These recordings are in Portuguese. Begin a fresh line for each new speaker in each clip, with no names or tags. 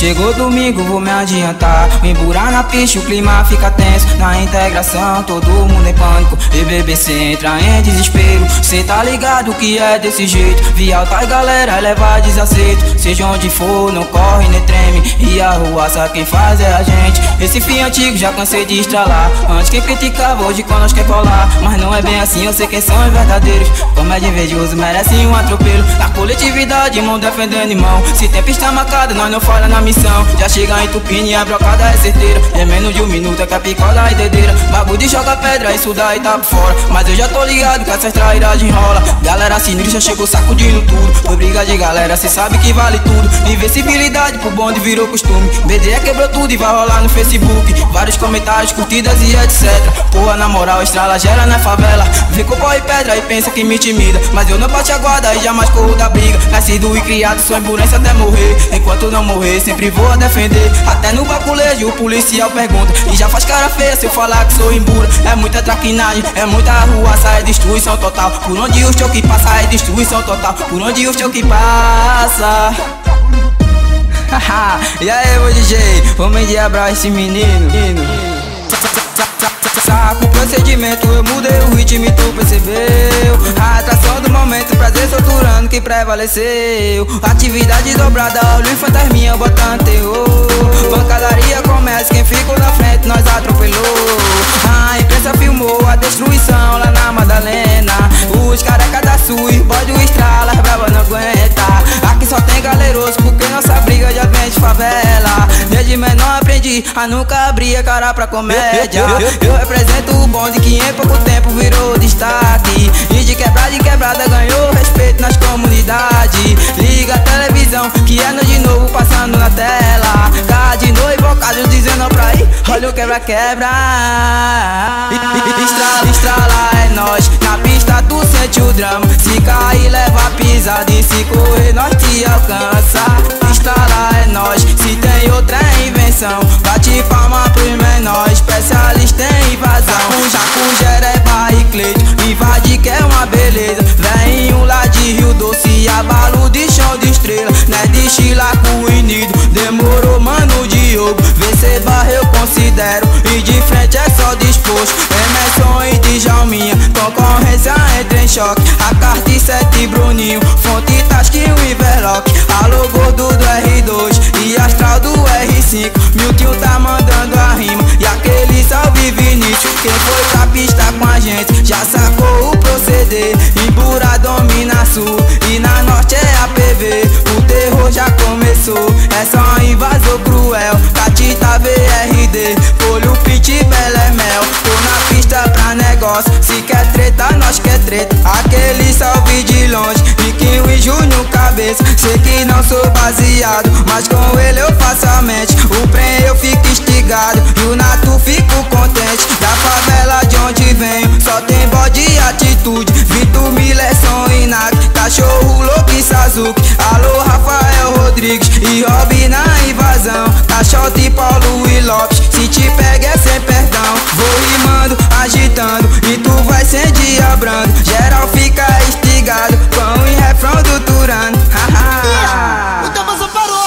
Chegou domingo, vou me adiantar. Emburar na pista, o clima fica tenso. Na integração, todo mundo em pânico. E bebê cê entra em desespero. Cê tá ligado que é desse jeito. Vi alta galera, leva desaceito. Seja onde for, não corre nem treme. E a ruaça quem faz é a gente. Esse fim antigo já cansei de estralar. Antes quem criticava, hoje quando nós quer colar. Mas não é bem assim, eu sei quem são os verdadeiros. Comédia invejoso, merece um atropelo. Na coletividade, mão defendendo irmão. Se tem pista marcada, nós não falha na missão. Já chega entupindo e a brocada é certeira. É menos de um minuto é que a picoda e dedeira. Bagulho de joga pedra, isso daí tá por fora. Mas eu já tô ligado que essas trairagem rola. Galera sinistra chegou sacudindo tudo. Foi briga de galera, cê sabe que vale tudo. Invencibilidade pro bonde virou costume. BD quebrou tudo e vai rolar no Facebook. Vários comentários, curtidas e etc. Porra, na moral, estrala gera na favela. Vê com pau e pedra e pensa que me intimida. Mas eu não bate a guarda e jamais corro da briga. Nascido e criado, sou emburência até morrer. Enquanto não morrer, sempre vou a defender. Até no baculejo o policial pergunta. E já faz cara feia se eu falar que sou embura. É muita traquinagem, é muita arruaça, é destruição total. Por onde o show que passa é destruição total. Por onde o show que passa. E aí, meu DJ, vamos endiabrar esse menino. Saco o procedimento, eu mudei o ritmo e tu percebeu. A atração do momento, prazer solturando que prevaleceu. Atividade dobrada, olho e fantasminha botando terror. Pancadaria começa, quem ficou na frente nós atropelou. A imprensa filmou a destruição lá na Madalena. Os careca da Sul e boy do Estrala, as brava não aguenta. Aqui só tem galeroso porque nossa briga já vem de favela. Desde menor aprendi a nunca abrir a cara pra comédia. Eu represento o bonde que em pouco tempo virou destaque. E de quebrada ganhou respeito nas comunidades. Liga a televisão que é no de novo passando na tela. Cardinô e bocado dizendo pra ir, olha o quebra-quebra. Estrala é nós, na pista tu sente o drama. Se cair leva pisada e se correr nós te alcança. Estrala é nós, se tem outra invenção. Bate palma pros menores, especialista em invasão. Com Jereba e Cleito, invade que é uma beleza. Vem lá de Rio Doce, abalo de chão de estrela. Né de Chilaco unido, demorou mano Diogo. Vencer barra eu considero, e de frente é só disposto. Emerson e Djalminha, concorrência entra em choque. A carta e 7 Bruninho, fonte Tasquinho e Verloc. Alô gordo do R2 e astral do R5. Milton tá mandando a rima e aquele salve Vinícius. Quem foi pra pista com a gente já sacou o proceder. Embura domina sul e na norte é APV. O terror já começou, é só invasor cruel. Catita VRD, Polho Pit Belemel. Tô na pista pra negócio, se quer treta nós quer treta. Aquele salve de longe, Riquinho e Júnior cabeça. Sei que não sou baseado, mas com ele eu faço a mente. O prem eu fico instigado e o Nato fico contente. Da favela de onde venho, só tem bode e atitude. Vitor Miller, Som e Nag, Cachorro louco e Sazuki. Alô Rafael Rodrigues e Rob na invasão. Caixote e Paulo e Lopes, se te pega é sem perdão. Vou rimando, agitando e tu vai se endiabrando. Geral fica instigado com o refrão do Turano.
Então você parou.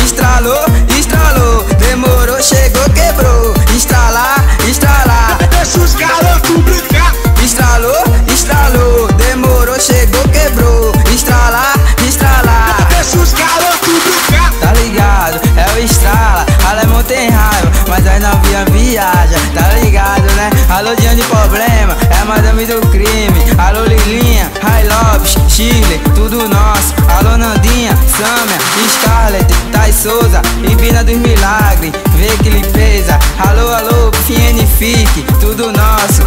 Estralou, estralou, demorou, chegou, quebrou. Estralar, estralar,
Deixa os garotos brincar.
estralou, estralou, demorou, chegou, quebrou. Estralar, estralar,
Deixa os garotos brincar.
tá ligado? É o estrala, alemão tem raiva, mas as novinha viaja, tá ligado, né? Alô Diane Problema, é a madame do crime. Alô Lilinha, High Lopes, Chile, tudo nosso. Alô Nandinha, Samia, Scarlett, Thais Souza e Vina dos Milagres, vê que limpeza. Alô, alô, Fienne Fique, tudo nosso.